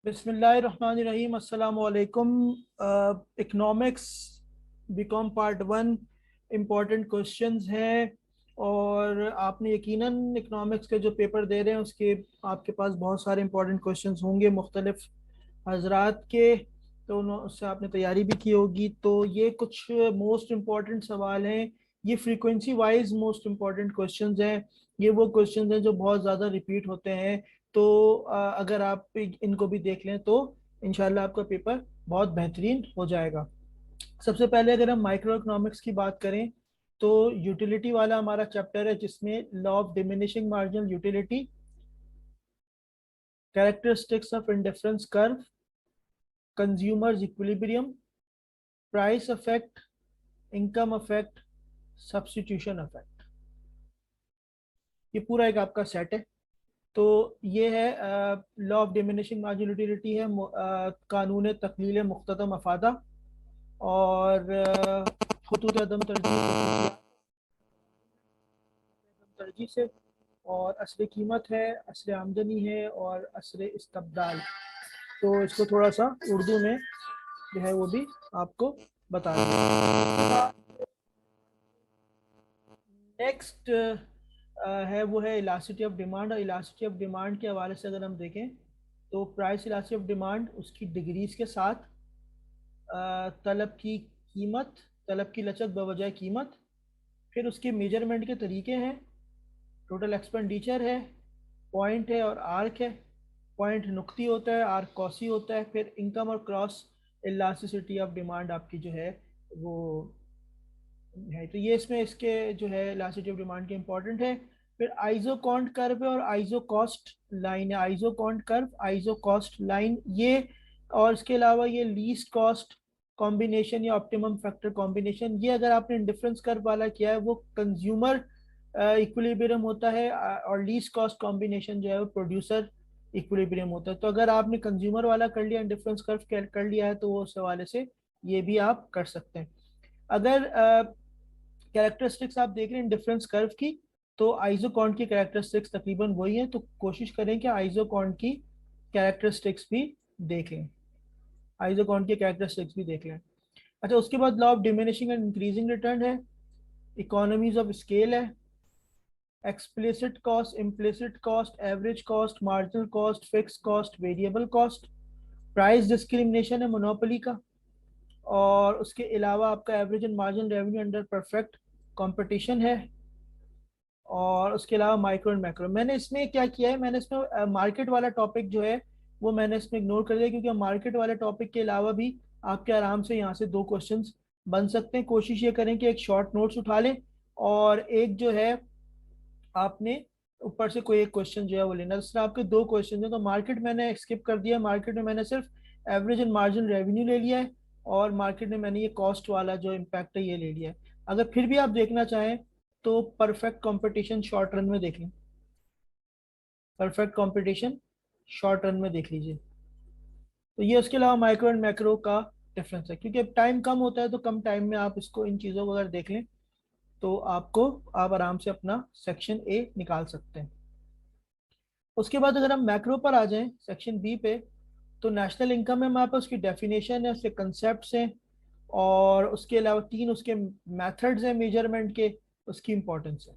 बिस्मिल्लाहिर्रहमानिर्रहीम अस्सलामु अलैकुम। Economics BCom part one important questions हैं। और आपने यकीनन इकोनॉमिक्स के जो पेपर दे रहे हैं उसके आपके पास बहुत सारे इम्पोर्टेंट क्वेश्चंस होंगे मुख्तलिफ हजरात के। तो उससे आपने तैयारी भी की होगी। तो ये कुछ मोस्ट इम्पॉर्टेंट सवाल हैं। ये frequency wise most important questions हैं। ये वो क्वेश्चंस हैं जो बहुत ज़्यादा रिपीट होते हैं। तो अगर आप इनको भी देख लें तो इंशाल्लाह आपका पेपर बहुत बेहतरीन हो जाएगा। सबसे पहले अगर हम माइक्रो इकोनॉमिक्स की बात करें तो यूटिलिटी वाला हमारा चैप्टर है जिसमें law of diminishing marginal utility, characteristics of indifference curve, consumers equilibrium, price affect, income affect, substitution affect, ये पूरा एक आपका सेट है। तो ये है law of diminishing marginal utility है, कानून तकलील मुख्तता मफादा और खतूत अदम तरजीह से, और असर कीमत है, असर आमदनी है और असर इस्तबदाल। तो इसको थोड़ा सा उर्दू में जो है वो भी आपको बता दें। नेक्स्ट है वो है इलास्टिसिटी ऑफ डिमांड। और इलास्टिसिटी ऑफ डिमांड के हवाले से अगर हम देखें तो प्राइस इलास्टिसिटी ऑफ डिमांड उसकी डिग्रीज के साथ तलब की कीमत, तलब की लचक बवजह कीमत, फिर उसके मेजरमेंट के तरीके हैं, टोटल एक्सपेंडिचर है, पॉइंट है और आर्क है। पॉइंट नुक्ती होता है, आर्क कौसी होता है। फिर इनकम और क्रॉस इलास्टिसिटी ऑफ डिमांड आपकी जो है वो है। तो ये इसमें इसके जो है इलास्टिसिटी ऑफ डिमांड के इंपॉर्टेंट है। फिर आइजो कॉन्ट कर्व है और आइजो कॉस्ट लाइन है। आइजो कॉन्ट कर्व, आइजो कॉस्ट लाइन, ये और इसके अलावा ये लीस्ट कॉस्ट कॉम्बिनेशन या ऑप्टिमम फैक्टर कॉम्बिनेशन, ये अगर आपने डिफरेंस कर्व वाला किया है वो कंज्यूमर इक्विलिब्रियम होता है। और लीस्ट कॉस्ट कॉम्बिनेशन जो है वो प्रोड्यूसर इक्विलिब्रियम होता है। तो अगर आपने कंज्यूमर वाला कर लिया, डिफरेंस कर्व कर लिया है, तो वो उस हवाले से ये भी आप कर सकते हैं। अगर कैरेक्टरिस्टिक्स आप देख रहे हैं डिफरेंस कर्व की, तो आइजोकॉन्ट की कैरेक्टरिस्टिक्स तकरीबन वही है। तो कोशिश करें कि आइजोकॉन्ट की कैरेक्टरिस्टिक्स भी देख लें, आइजोकॉन्ट की कैरेक्टरिस्टिक्स भी देख लें। अच्छा, उसके बाद law of diminishing and increasing return है, इकोनॉमीज ऑफ स्केल है, explicit cost, implicit cost, average cost, marginal cost, fix cost, variable cost, price discrimination है मोनोपोली का, और उसके अलावा आपका average and margin revenue under perfect competition है। और उसके अलावा माइक्रो एंड मैक्रो। मैंने इसमें क्या किया है, मैंने इसमें मार्केट वाला टॉपिक जो है वो मैंने इसमें इग्नोर कर दिया, क्योंकि मार्केट वाले टॉपिक के अलावा भी आपके आराम से यहाँ से दो क्वेश्चंस बन सकते हैं। कोशिश ये करें कि एक शॉर्ट नोट्स उठा लें और एक जो है आपने ऊपर से कोई एक क्वेश्चन जो है वो लेना। जिस तरह आपके दो क्वेश्चन है, तो मार्केट मैंने स्किप कर दिया। मार्केट में मैंने सिर्फ एवरेज एंड मार्जिन रेवेन्यू ले लिया है, और मार्केट में मैंने ये कॉस्ट वाला जो इम्पैक्ट है ये ले लिया है। अगर फिर भी आप देखना चाहें तो परफेक्ट कंपटीशन शॉर्ट रन में देख लें, परफेक्ट कंपटीशन शॉर्ट रन में देख लीजिए। तो ये उसके अलावा माइक्रो एंड मैक्रो का डिफरेंस है, क्योंकि अब टाइम कम होता है तो कम टाइम में आप इसको इन चीज़ों को अगर देख लें तो आपको आप आराम से अपना सेक्शन ए निकाल सकते हैं। उसके बाद अगर हम मैक्रो पर आ जाएं सेक्शन बी पे, तो नेशनल इनकम है हमारे पास, उसकी डेफिनेशन है, उसके कंसेप्ट हैं, और उसके अलावा तीन उसके मेथड्स हैं मेजरमेंट के, उसकी इंपॉर्टेंस है।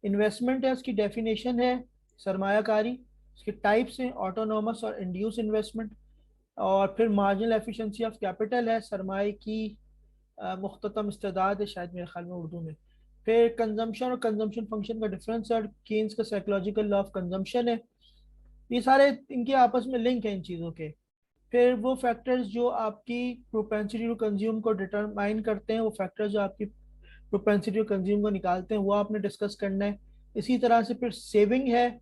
इन्वेस्टमेंट है, उसकी डेफिनेशन है, सरमायाकारी, उसके टाइप्स हैं, ऑटोनोमस और इंड्यूस इन्वेस्टमेंट। और फिर मार्जिनल एफिशिएंसी ऑफ कैपिटल है, सरमाए की मुख्ततम इस्तेदाद है शायद मेरे ख्याल में उर्दू में। फिर कंजम्पशन और कंजम्पशन फंक्शन का डिफरेंस है, और केन्स का साइकोलॉजिकल लॉ ऑफ कंजम्पशन है। ये सारे इनके आपस में लिंक हैं इन चीज़ों के। फिर वो फैक्टर्स जो आपकी प्रोपेंसिटी टू कंज्यूम को डिटरमाइन करते हैं, वो फैक्टर्स जो आपकी प्रोपेंसिटी टू कंज्यूम को निकालते हैं, वो आपने डिस्कस करना है। इसी तरह से फिर सेविंग है,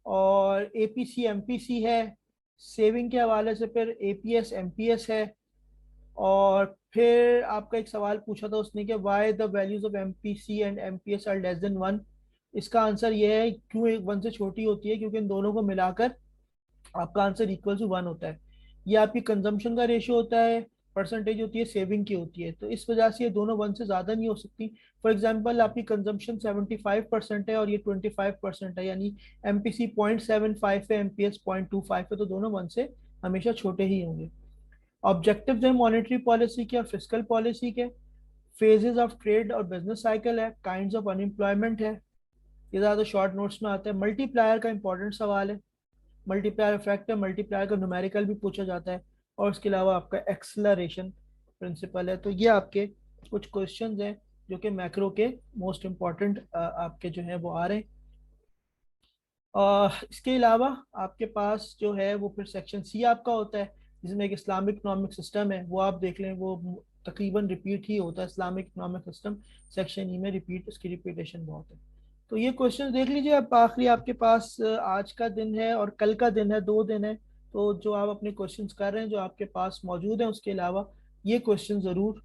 और एपीसी एमपीसी है। सेविंग के हवाले से फिर एपीएस एमपीएस है। और फिर आपका एक सवाल पूछा था उसने कि why the values of MPC and MPS are less than one. इसका आंसर ये है क्यों एक वन से छोटी होती है, क्योंकि इन दोनों को मिलाकर आपका आंसर इक्वल टू वन होता है। ये आपकी कंजम्पशन का रेशियो होता है, परसेंटेज होती है सेविंग की होती है, तो इस वजह से ये दोनों वन से ज़्यादा नहीं हो सकती। फॉर एग्जांपल आपकी कंजम्पशन 75% है और ये 25% है, यानी एमपीसी 0.75 है, एमपीएस 0.25 है, तो दोनों वन से हमेशा छोटे ही होंगे। ऑब्जेक्टिव है मॉनेटरी पॉलिसी के और फिजिकल पॉलिसी के, फेजेस ऑफ ट्रेड और बिजनेस साइकिल है, काइंड्स ऑफ अनएम्प्लॉयमेंट है, ये ज़्यादा शॉर्ट नोट्स में आता है। मल्टीप्लायर का इंपॉर्टेंट सवाल है, मल्टीप्लायर इफेक्ट है, मल्टीप्लायर का न्यूमेरिकल भी पूछा जाता है, और उसके अलावा आपका एक्सलरेशन प्रिंसिपल है। तो ये आपके कुछ क्वेश्चंस हैं जो कि मैक्रो के मोस्ट इम्पॉर्टेंट आपके जो है वो आ रहे हैं। इसके अलावा आपके पास जो है वो फिर सेक्शन सी आपका होता है, जिसमें एक इस्लामिक इकोनॉमिक सिस्टम है, वो आप देख लें, वो तकरीबन रिपीट ही होता है। Islamic economic system section E में रिपीट, उसकी रिपीटेशन बहुत है। तो ये क्वेश्चन देख लीजिए। अब आखिरी आपके पास आज का दिन है और कल का दिन है, 2 दिन है। तो जो आप अपने क्वेश्चंस कर रहे हैं जो आपके पास मौजूद हैं, उसके अलावा ये क्वेश्चन ज़रूर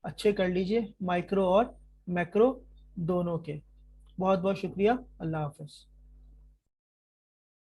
अच्छे कर लीजिए, माइक्रो और मैक्रो दोनों के। बहुत बहुत शुक्रिया, अल्लाह हाफिज़।